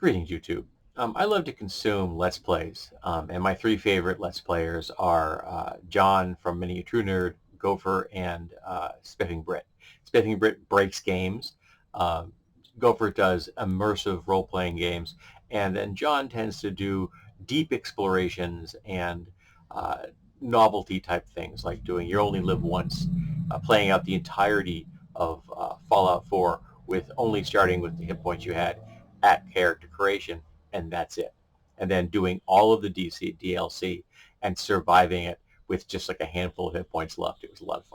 Greetings, YouTube. I love to consume Let's Plays, and my three favorite Let's Players are John from Mini a True Nerd, Gopher, and Spiffing Brit. Spiffing Brit breaks games. Um, Gopher does immersive role-playing games, and then John tends to do deep explorations and uh, novelty type things, like doing You Only Live Once, playing out the entirety of Fallout 4 with only starting with the hit points you had at character creation, and that's it. And then doing all of the DLC and surviving it with just like a handful of hit points left. It was a lot of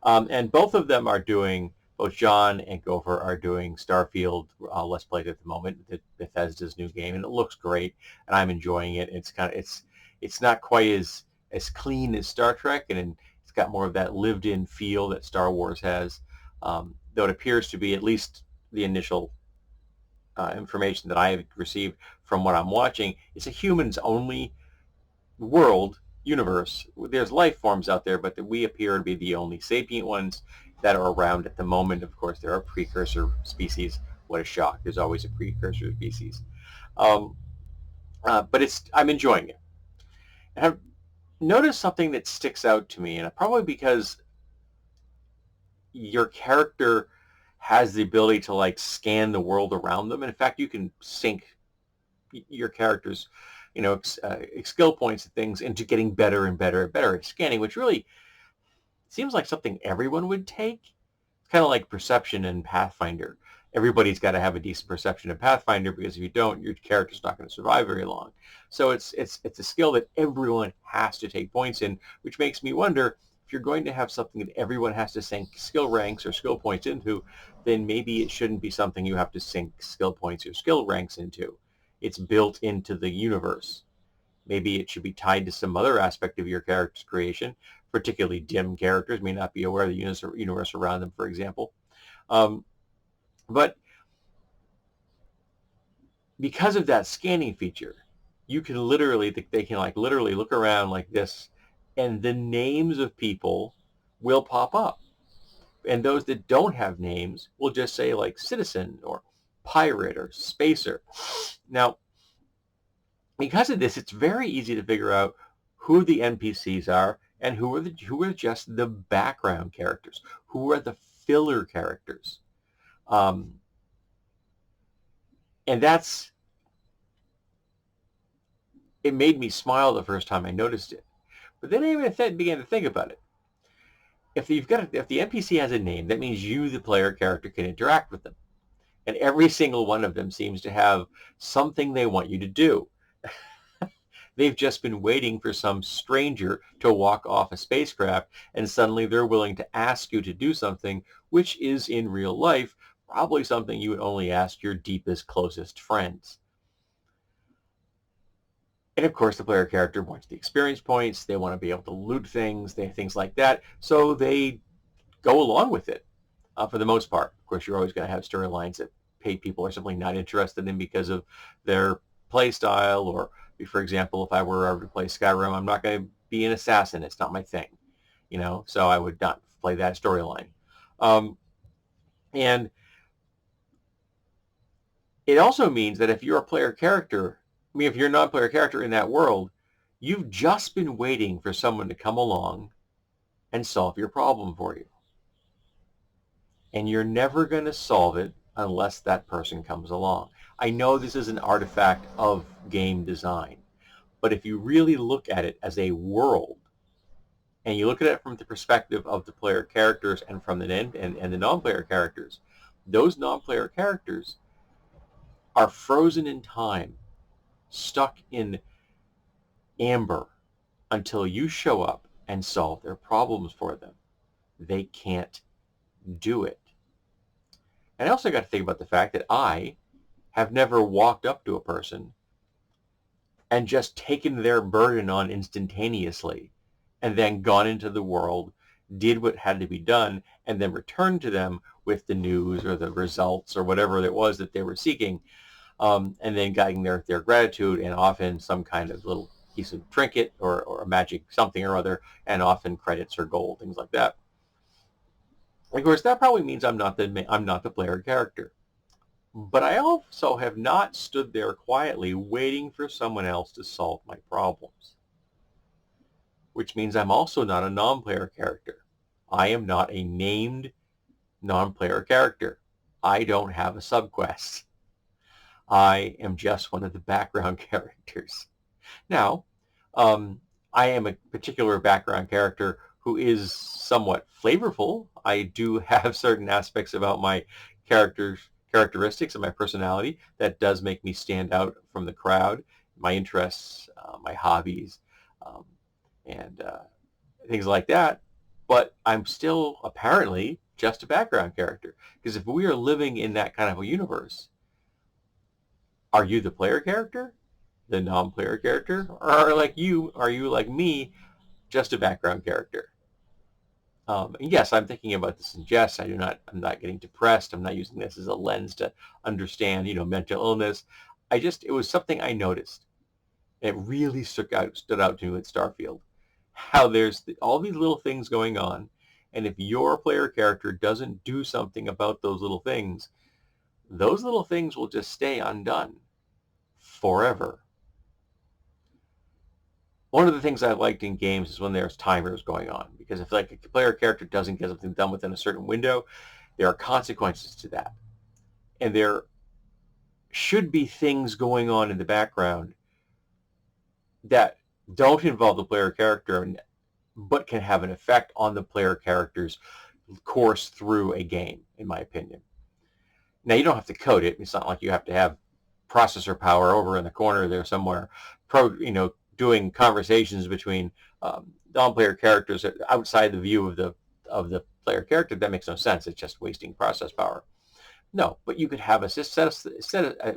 fun. And both of them are doing, both John and Gopher are doing Starfield Let's Play at the moment, Bethesda's new game, and it looks great, and I'm enjoying it. It's not quite as clean as Star Trek, and it's got more of that lived-in feel that Star Wars has, though it appears to be, at least the initial information that I have received from what I'm watching, it's a humans-only world universe. There's life forms out there, but we appear to be the only sapient ones that are around at the moment. Of course, there are precursor species. What a shock! There's always a precursor species. Um, but I'm enjoying it. And I've noticed something that sticks out to me, and probably because your character has the ability to like scan the world around them. And in fact, you can sync your character's, skill points and things into getting better and better and better at scanning, which really seems like something everyone would take. It's kind of like perception in Pathfinder. Everybody's got to have a decent perception in Pathfinder, because if you don't, your character's not going to survive very long. So it's a skill that everyone has to take points in, which makes me wonder, if you're going to have something that everyone has to sink skill ranks or skill points into, then maybe it shouldn't be something you have to sink skill points or skill ranks into. It's built into the universe. Maybe it should be tied to some other aspect of your character's creation. Particularly dim characters may not be aware of the universe around them, for example. But because of that scanning feature, you can literally, they can like literally look around like this, and the names of people will pop up. And those that don't have names will just say like citizen or pirate or spacer. Now, because of this, it's very easy to figure out who the NPCs are and who are just the background characters, who are the filler characters. And it made me smile the first time I noticed it. But then I even began to think about it. If the NPC has a name, that means you, the player character, can interact with them. And every single one of them seems to have something they want you to do. They've just been waiting for some stranger to walk off a spacecraft, and suddenly they're willing to ask you to do something, which is, in real life, probably something you would only ask your deepest, closest friends. And of course, the player character wants the experience points. They want to be able to loot things, things like that. So they go along with it for the most part. Of course, you're always going to have storylines that people are simply not interested in because of their play style. Or, for example, if I were ever to play Skyrim, I'm not going to be an assassin. It's not my thing, so I would not play that storyline. And it also means that if you're a player character, if you're a non-player character in that world, you've just been waiting for someone to come along and solve your problem for you. And you're never going to solve it unless that person comes along. I know this is an artifact of game design, but if you really look at it as a world, and you look at it from the perspective of the player characters and from the non-player characters, those non-player characters are frozen in time, stuck in amber, until you show up and solve their problems for them. They can't do it. And I also got to think about the fact that I have never walked up to a person and just taken their burden on instantaneously, and then gone into the world, did what had to be done, and then returned to them with the news or the results or whatever it was that they were seeking, and then getting their gratitude, and often some kind of little piece of trinket or a magic something or other, and often credits or gold, things like that. Of course, that probably means I'm not the player character. But I also have not stood there quietly waiting for someone else to solve my problems, which means I'm also not a non-player character. I am not a named non-player character. I don't have a subquest. I am just one of the background characters. Now, I am a particular background character who is somewhat flavorful. I do have certain aspects about my characteristics and my personality that does make me stand out from the crowd. My interests, my hobbies, um, and things like that. But I'm still apparently just a background character. Because if we are living in that kind of a universe, are you the player character, the non-player character, or are you like me, just a background character? And yes, I'm thinking about this in jest. I'm not getting depressed. I'm not using this as a lens to understand, mental illness. It was something I noticed. It really stood out to me with Starfield. How there's all these little things going on, and if your player character doesn't do something about those little things will just stay undone forever. One of the things I liked in games is when there's timers going on, because if like a player character doesn't get something done within a certain window, there are consequences to that. And there should be things going on in the background that don't involve the player character, but can have an effect on the player character's course through a game, in my opinion. Now, you don't have to code it. It's not like you have to have processor power over in the corner there somewhere, doing conversations between non-player characters outside the view of the player character. That makes no sense. It's just wasting process power. No, but you could have a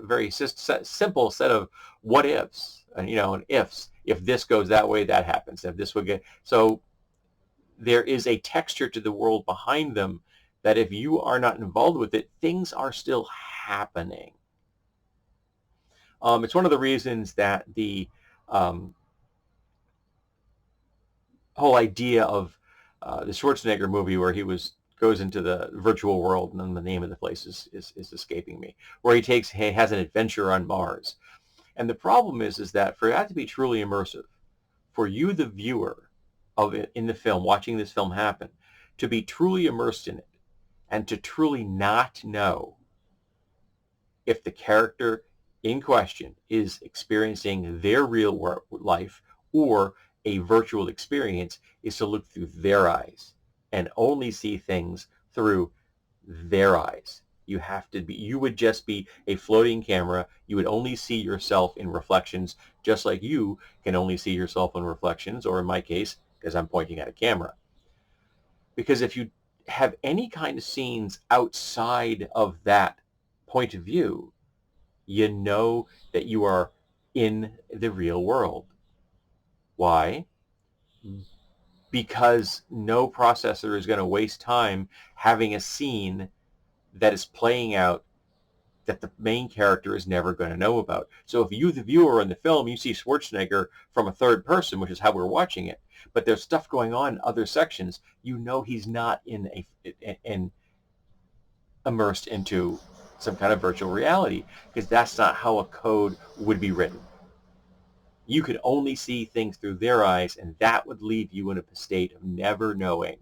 very simple set of what ifs, and ifs. If this goes that way, that happens. If this would get so, there is a texture to the world behind them that if you are not involved with it, things are still happening. It's one of the reasons that the whole idea of the Schwarzenegger movie where he goes into the virtual world, and then the name of the place is escaping me, where he has an adventure on Mars. And the problem is that for that to be truly immersive, for you, the viewer of it in the film, watching this film happen, to be truly immersed in it, and to truly not know if the character in question is experiencing their real life or a virtual experience, is to look through their eyes and only see things through their eyes. You would just be a floating camera. You would only see yourself in reflections, just like you can only see yourself in reflections, or in my case, because I'm pointing at a camera. Because if you have any kind of scenes outside of that point of view, you know that you are in the real world. Why? Because no processor is going to waste time having a scene that is playing out that the main character is never going to know about. So if you, the viewer in the film, you see Schwarzenegger from a third person, which is how we're watching it, but there's stuff going on in other sections, you know he's not immersed into some kind of virtual reality, because that's not how a code would be written. You could only see things through their eyes, and that would leave you in a state of never knowing,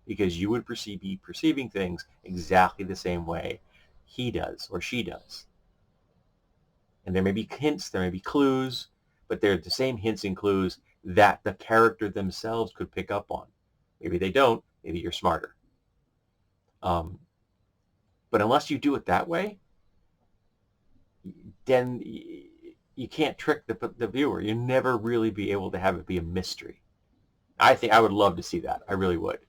because you would be perceiving things exactly the same way he does or she does. And there may be hints, there may be clues, but they're the same hints and clues that the character themselves could pick up on. Maybe they don't. Maybe you're smarter. But unless you do it that way, then you can't trick the viewer. You'll never really be able to have it be a mystery. I think I would love to see that. I really would.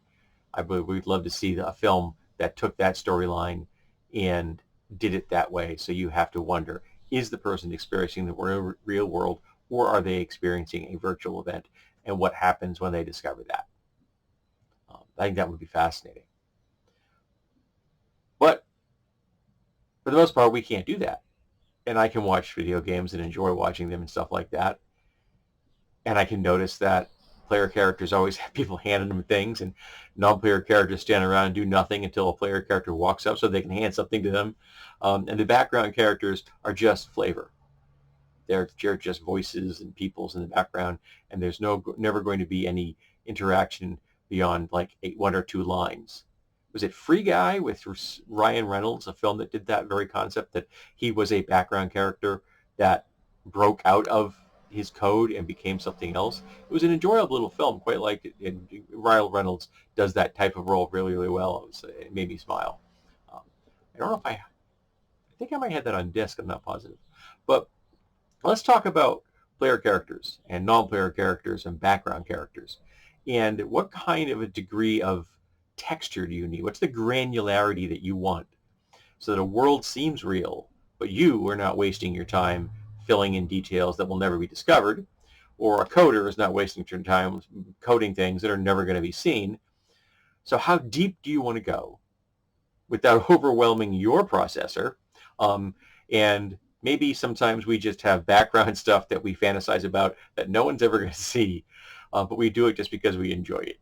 We'd love to see a film that took that storyline and did it that way. So you have to wonder, is the person experiencing the real world, or are they experiencing a virtual event? And what happens when they discover that? I think that would be fascinating. But for the most part, we can't do that. And I can watch video games and enjoy watching them and stuff like that. And I can notice that player characters always have people handing them things, and non-player characters stand around and do nothing until a player character walks up so they can hand something to them. And the background characters are just flavor. They're just voices and peoples in the background, and there's never going to be any interaction beyond like one or two lines. Was it Free Guy with Ryan Reynolds, a film that did that very concept, that he was a background character that broke out of his code and became something else? It was an enjoyable little film, quite liked it, and Ryan Reynolds does that type of role really, really well. It made me smile. I don't know if I think I might have that on disc, I'm not positive. But let's talk about player characters and non-player characters and background characters. And what kind of a degree of texture do you need? What's the granularity that you want so that a world seems real, but you are not wasting your time filling in details that will never be discovered, or a coder is not wasting your time coding things that are never going to be seen. So how deep do you want to go without overwhelming your processor? And maybe sometimes we just have background stuff that we fantasize about that no one's ever going to see, but we do it just because we enjoy it.